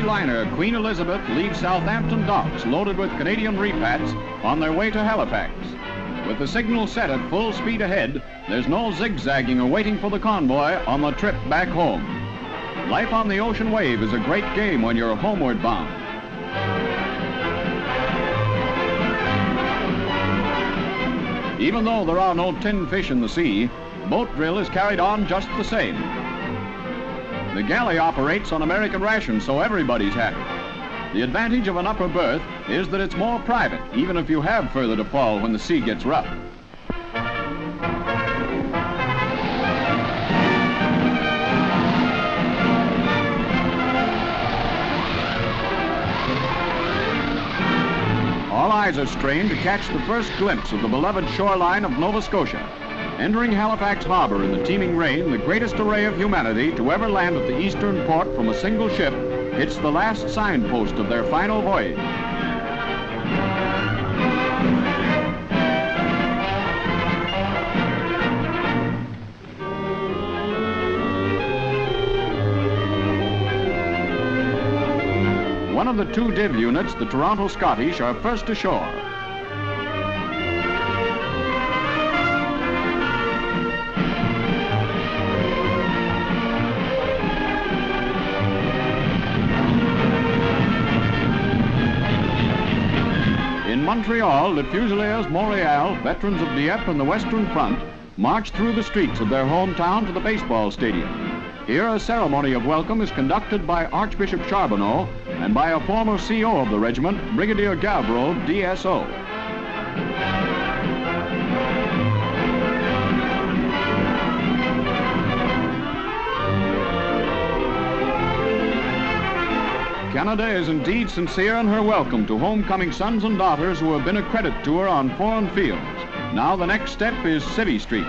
liner Queen Elizabeth leaves Southampton docks loaded with Canadian repats on their way to Halifax. With the signal set at full speed ahead, there's no zigzagging or waiting for the convoy on the trip back home. Life on the ocean wave is a great game when you're homeward bound. Even though there are no tinned fish in the sea, boat drill is carried on just the same. The galley operates on American rations, so everybody's happy. The advantage of an upper berth is that it's more private, even if you have further to fall when the sea gets rough. All eyes are strained to catch the first glimpse of the beloved shoreline of Nova Scotia. Entering Halifax Harbour in the teeming rain, the greatest array of humanity to ever land at the eastern port from a single ship hits the last signpost of their final voyage. One of the two div units, the Toronto Scottish, are first ashore. In Montreal, the Fusiliers Mont Royal, veterans of Dieppe and the Western Front, march through the streets of their hometown to the baseball stadium. Here, a ceremony of welcome is conducted by Archbishop Charbonneau and by a former CO of the regiment, Brigadier Gauvreau, DSO. Canada is indeed sincere in her welcome to homecoming sons and daughters who have been a credit to her on foreign fields. Now the next step is Civvy Street.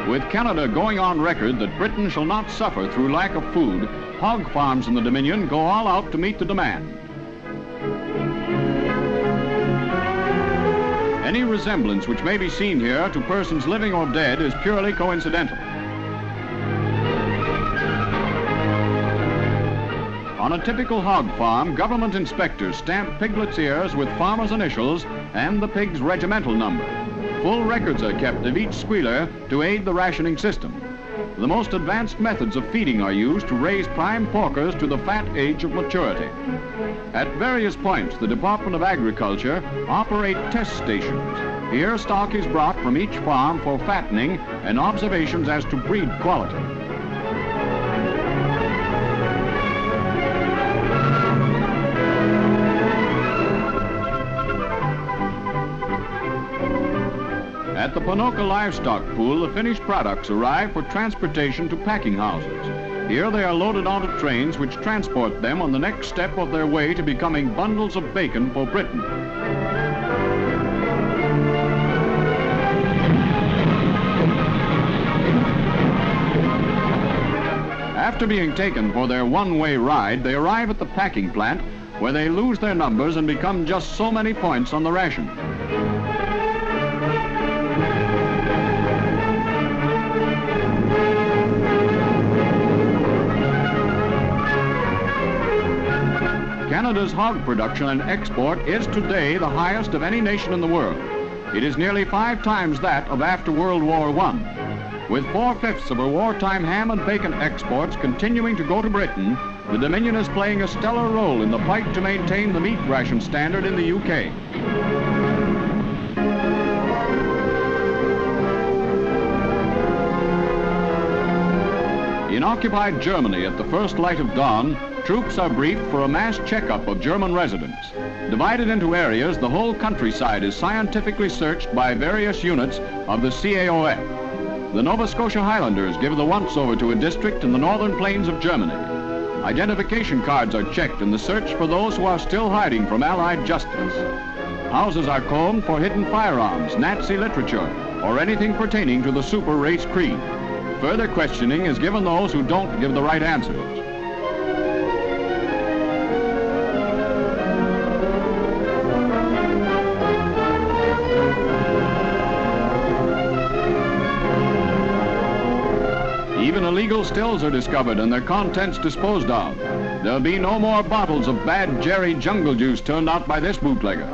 With Canada going on record that Britain shall not suffer through lack of food, hog farms in the Dominion go all out to meet the demand. Any resemblance which may be seen here to persons living or dead is purely coincidental. On a typical hog farm, government inspectors stamp piglets' ears with farmers' initials and the pig's regimental number. Full records are kept of each squealer to aid the rationing system. The most advanced methods of feeding are used to raise prime porkers to the fat age of maturity. At various points, the Department of Agriculture operate test stations. Here, stock is brought from each farm for fattening and observations as to breed quality. At the Ponoka livestock pool, the finished products arrive for transportation to packing houses. Here they are loaded onto trains which transport them on the next step of their way to becoming bundles of bacon for Britain. After being taken for their one-way ride, they arrive at the packing plant where they lose their numbers and become just so many points on the ration. Canada's hog production and export is today the highest of any nation in the world. It is nearly 5 times that of after World War I. With 4/5 of her wartime ham and bacon exports continuing to go to Britain, the Dominion is playing a stellar role in the fight to maintain the meat ration standard in the UK. In occupied Germany at the first light of dawn, troops are briefed for a mass checkup of German residents. Divided into areas, the whole countryside is scientifically searched by various units of the CAOF. The Nova Scotia Highlanders give the once-over to a district in the northern plains of Germany. Identification cards are checked in the search for those who are still hiding from Allied justice. Houses are combed for hidden firearms, Nazi literature, or anything pertaining to the super race creed. Further questioning is given those who don't give the right answers. illegal stills are discovered and their contents disposed of. There'll be no more bottles of bad Jerry jungle juice turned out by this bootlegger.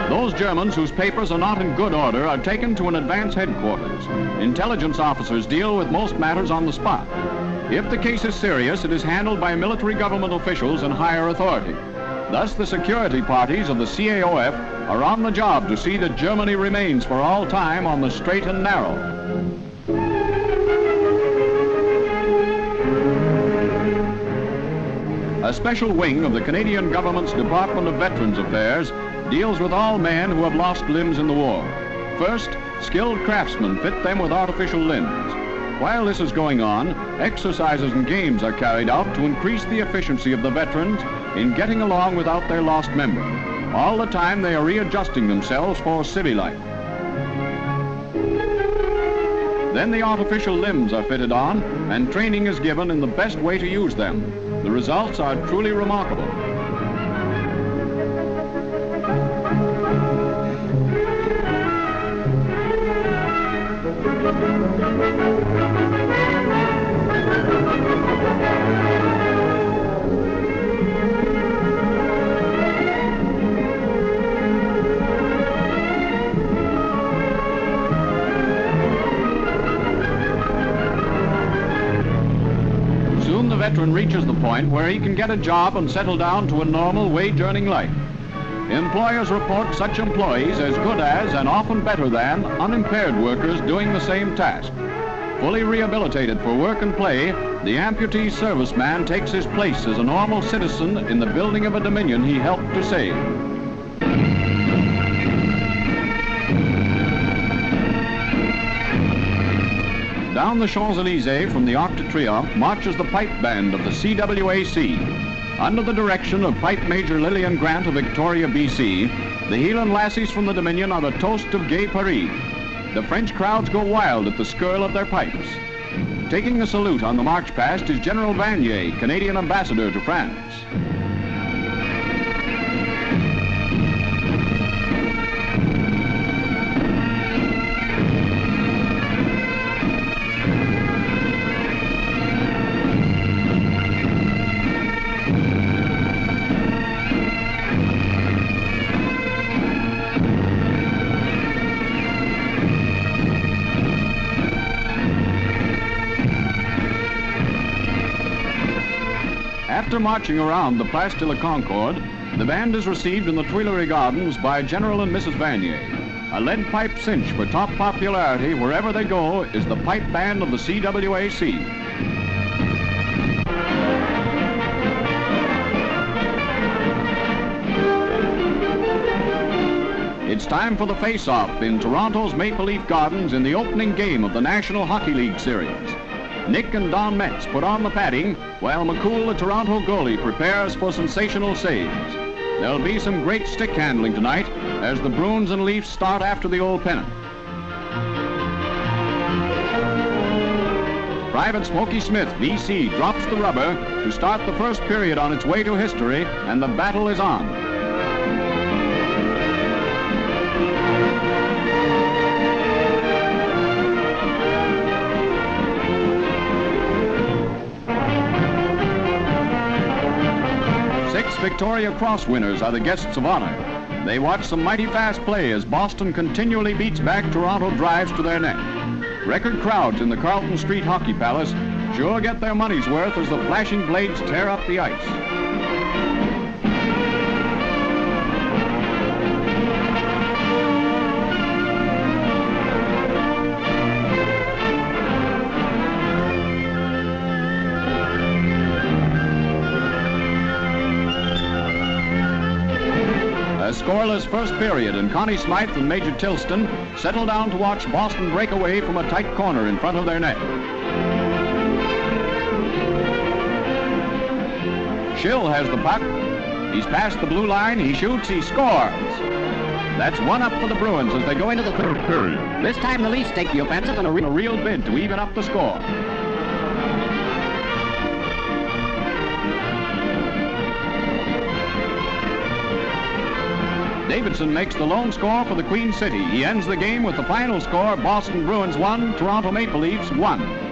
Those Germans whose papers are not in good order are taken to an advance headquarters. Intelligence officers deal with most matters on the spot. If the case is serious, it is handled by military government officials and higher authority. Thus, the security parties of the CAOF are on the job to see that Germany remains for all time on the straight and narrow. A special wing of the Canadian government's Department of Veterans Affairs deals with all men who have lost limbs in the war. First, skilled craftsmen fit them with artificial limbs. While this is going on, exercises and games are carried out to increase the efficiency of the veterans in getting along without their lost member. All the time they are readjusting themselves for civvy life. Then the artificial limbs are fitted on and training is given in the best way to use them. The results are truly remarkable. Soon the veteran reaches the point where he can get a job and settle down to a normal wage-earning life. Employers report such employees as good as and often better than unimpaired workers doing the same task. Fully rehabilitated for work and play, the amputee serviceman takes his place as a normal citizen in the building of a dominion he helped to save. Down the Champs-Élysées from the Arc de Triomphe marches the pipe band of the CWAC. Under the direction of Pipe Major Lillian Grant of Victoria, BC, the Heelan lassies from the Dominion are the toast of Gay Paris. The French crowds go wild at the skirl of their pipes. Taking the salute on the march past is General Vanier, Canadian Ambassador to France. After marching around the Place de la Concorde, the band is received in the Tuileries Gardens by General and Mrs. Vanier. A lead pipe cinch for top popularity wherever they go is the pipe band of the CWAC. It's time for the face-off in Toronto's Maple Leaf Gardens in the opening game of the National Hockey League Series. Nick and Don Metz put on the padding, while McCool, the Toronto goalie, prepares for sensational saves. There'll be some great stick handling tonight as the Bruins and Leafs start after the old pennant. Private Smokey Smith, VC, drops the rubber to start the first period on its way to history, and the battle is on. Victoria Cross winners are the guests of honor. They watch some mighty fast play as Boston continually beats back Toronto drives to their net. Record crowds in the Carlton Street Hockey Palace sure get their money's worth as the flashing blades tear up the ice. A scoreless first period, and Connie Smythe and Major Tilston settle down to watch Boston break away from a tight corner in front of their net. Schill has the puck. He's past the blue line. He shoots. He scores. That's one up for the Bruins as they go into the third period. This time the Leafs take the offensive in a real bid to even up the score. Davidson makes the lone score for the Queen City. He ends the game with the final score, Boston Bruins 1, Toronto Maple Leafs 1.